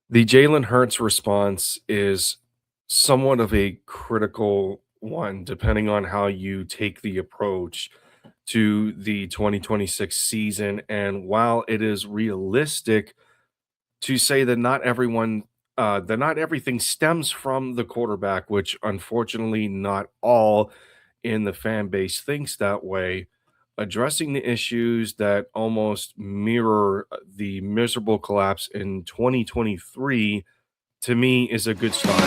The Jalen Hurts response is somewhat of a critical one, depending on how you take the approach to the 2026 season. And while it is realistic to say that that not everything stems from the quarterback, which unfortunately not all in the fan base thinks that way, addressing the issues that almost mirror the miserable collapse in 2023 to me is a good start.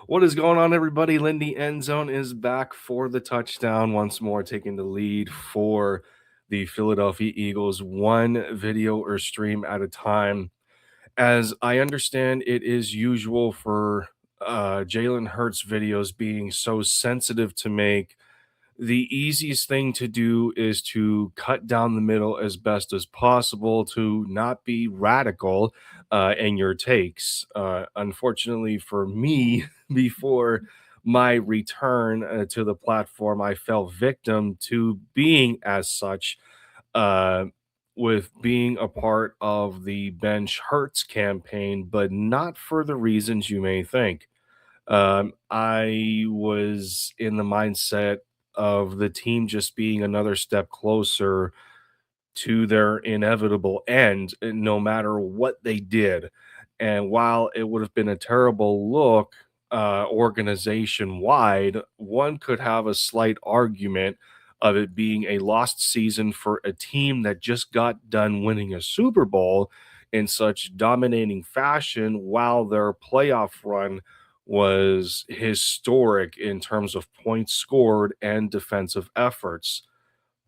What is going on, everybody? Lindy End Zone is back for the touchdown once more, taking the lead for the Philadelphia Eagles, one video or stream at a time. As I understand, it is usual for Jalen Hurts videos being so sensitive to make. The easiest thing to do is to cut down the middle as best as possible to not be radical in your takes. Unfortunately for me, before my return to the platform, I fell victim to being as such, uh, with being a part of the Bench Hurts campaign, but not for the reasons you may think. I was in the mindset of the team just being another step closer to their inevitable end, no matter what they did. And while it would have been a terrible look organization wide, one could have a slight argument of it being a lost season for a team that just got done winning a Super Bowl in such dominating fashion, while their playoff run was historic in terms of points scored and defensive efforts.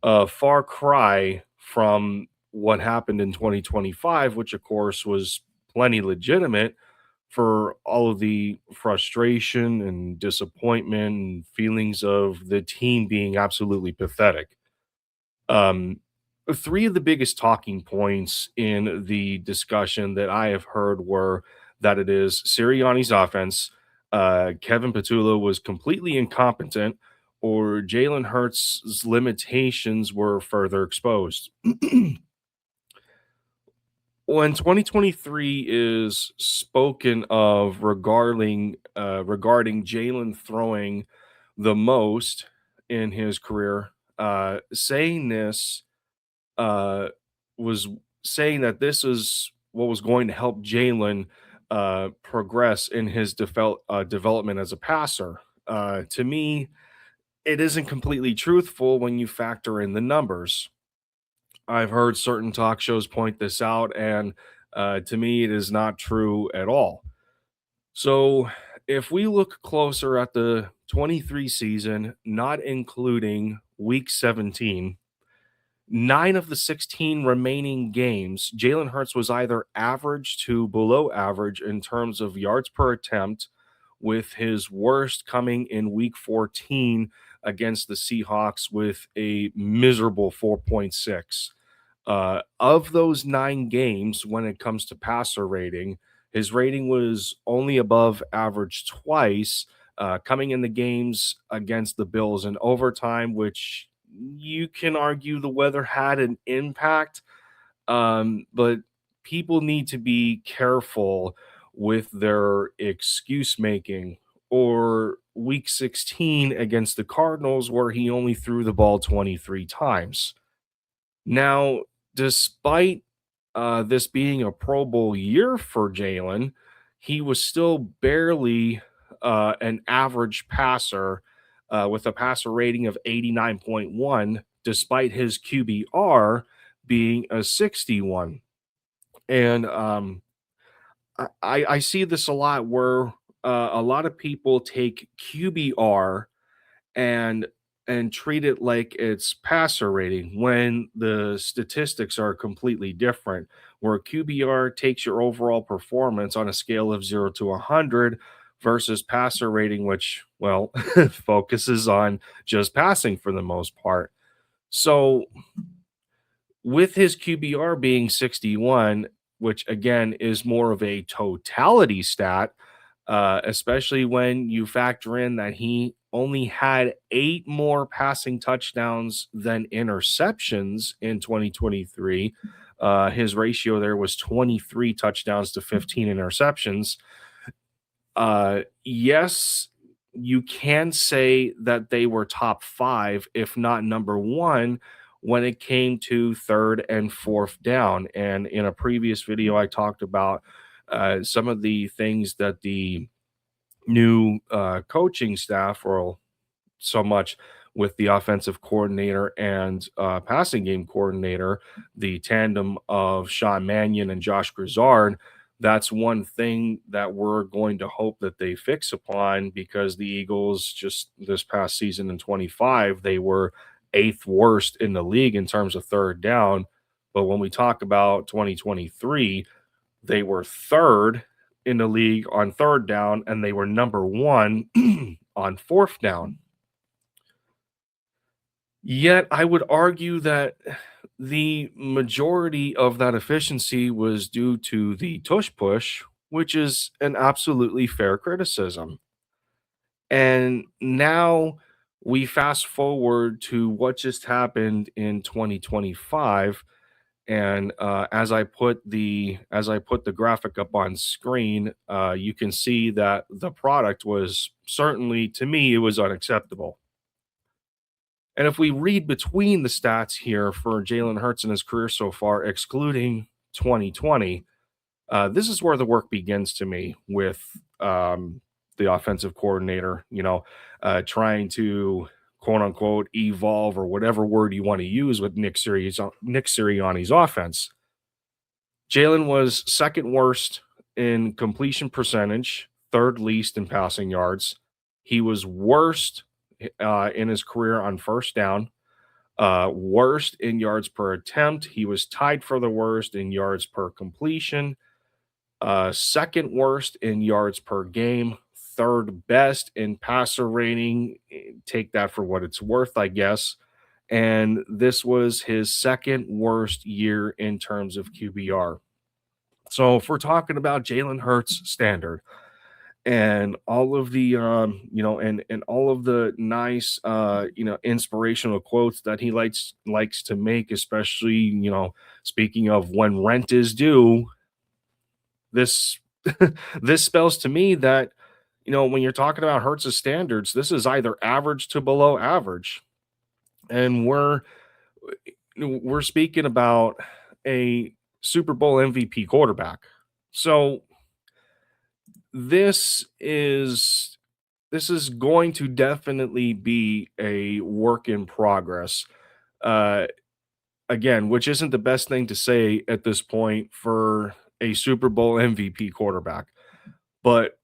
A far cry from what happened in 2025, which of course was plenty legitimate for all of the frustration and disappointment and feelings of the team being absolutely pathetic. Um, Three of the biggest talking points in the discussion that I have heard were that it is Sirianni's offense, Kevin Petula was completely incompetent, or Jalen Hurts' limitations were further exposed. When 2023 is spoken of regarding Jalen throwing the most in his career, saying this uh, was saying that this is what was going to help Jalen progress in his development as a passer. To me, it isn't completely truthful when you factor in the numbers. I've heard certain talk shows point this out, and to me, it is not true at all. So, if we look closer at the 23 season, not including week 17, 9 of the 16 remaining games, Jalen Hurts was either average to below average in terms of yards per attempt, with his worst coming in week 14 against the Seahawks with a miserable 4.6. Of those 9 games, when it comes to passer rating, his rating was only above average twice, coming in the games against the Bills in overtime, which you can argue the weather had an impact, but people need to be careful with their excuse making. Or week 16 against the Cardinals, where he only threw the ball 23 times. Now, despite this being a Pro Bowl year for Jalen, he was still barely an average passer with a passer rating of 89.1, despite his QBR being a 61. And I see this a lot where a lot of people take QBR and treat it like it's passer rating when the statistics are completely different. Where QBR takes your overall performance on a scale of 0 to 100 versus passer rating, which, well, focuses on just passing for the most part. So with his QBR being 61, which again is more of a totality stat, especially when you factor in that he only had 8 more passing touchdowns than interceptions in 2023. His ratio there was 23 touchdowns to 15 interceptions. Yes, you can say that they were top 5, if not number 1, when it came to third and fourth down. And in a previous video, I talked about some of the things that the new coaching staff, or so much with the offensive coordinator and passing game coordinator, the tandem of Sean Mannion and Josh Grizzard. That's one thing that we're going to hope that they fix upon, because the Eagles just this past season in 25, they were 8th worst in the league in terms of third down. But when we talk about 2023, they were 3rd in the league on third down, and they were number 1 on fourth down. Yet I would argue that the majority of that efficiency was due to the tush push, which is an absolutely fair criticism. And now we fast forward to what just happened in 2025. And as I put the graphic up on screen, you can see that the product was certainly, to me, it was unacceptable. And if we read between the stats here for Jalen Hurts in his career so far, excluding 2020, this is where the work begins to me with the offensive coordinator, trying to quote unquote evolve, or whatever word you want to use, with Nick Sirianni's offense. Jalen was 2nd worst in completion percentage, 3rd least in passing yards. He was worst in his career on first down, worst in yards per attempt. He was tied for the worst in yards per completion, 2nd worst in yards per game, 3rd best in passer rating. Take that for what it's worth, I guess. And this was his 2nd worst year in terms of QBR. So if we're talking about Jalen Hurts standard, and all of the and all of the nice inspirational quotes that he likes to make, especially speaking of when rent is due, this this spells to me that when you're talking about Hurts' standards, this is either average to below average. And we're speaking about a Super Bowl MVP quarterback. So this is going to definitely be a work in progress. Uh, Again, which isn't the best thing to say at this point for a Super Bowl MVP quarterback. But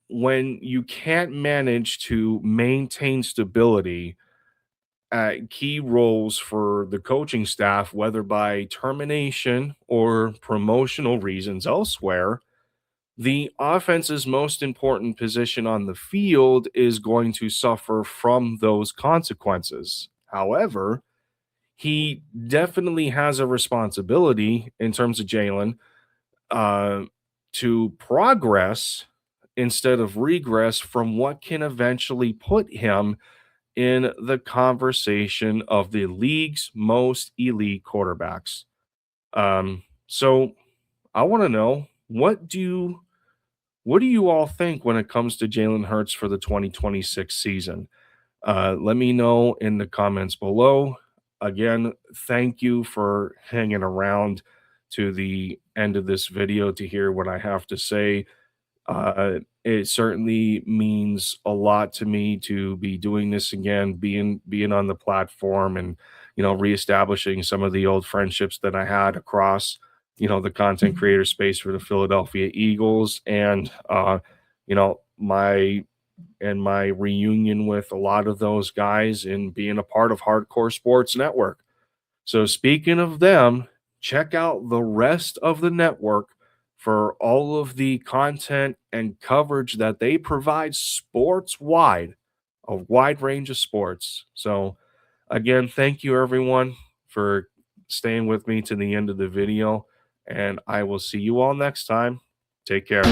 when you can't manage to maintain stability at key roles for the coaching staff, whether by termination or promotional reasons elsewhere, the offense's most important position on the field is going to suffer from those consequences. However, he definitely has a responsibility in terms of Jalen uh, to progress instead of regress from what can eventually put him in the conversation of the league's most elite quarterbacks. So I want to know, what do you all think when it comes to Jalen Hurts for the 2026 season? Let me know in the comments below. Again, thank you for hanging around to the end of this video to hear what I have to say. It certainly means a lot to me to be doing this again, being on the platform, and reestablishing some of the old friendships that I had across the content creator space for the Philadelphia Eagles, and my reunion with a lot of those guys and being a part of Hardcore Sports Network. So speaking of them, check out the rest of the network for all of the content and coverage that they provide sports wide, a wide range of sports. So again, thank you everyone for staying with me to the end of the video, and I will see you all next time. Take care.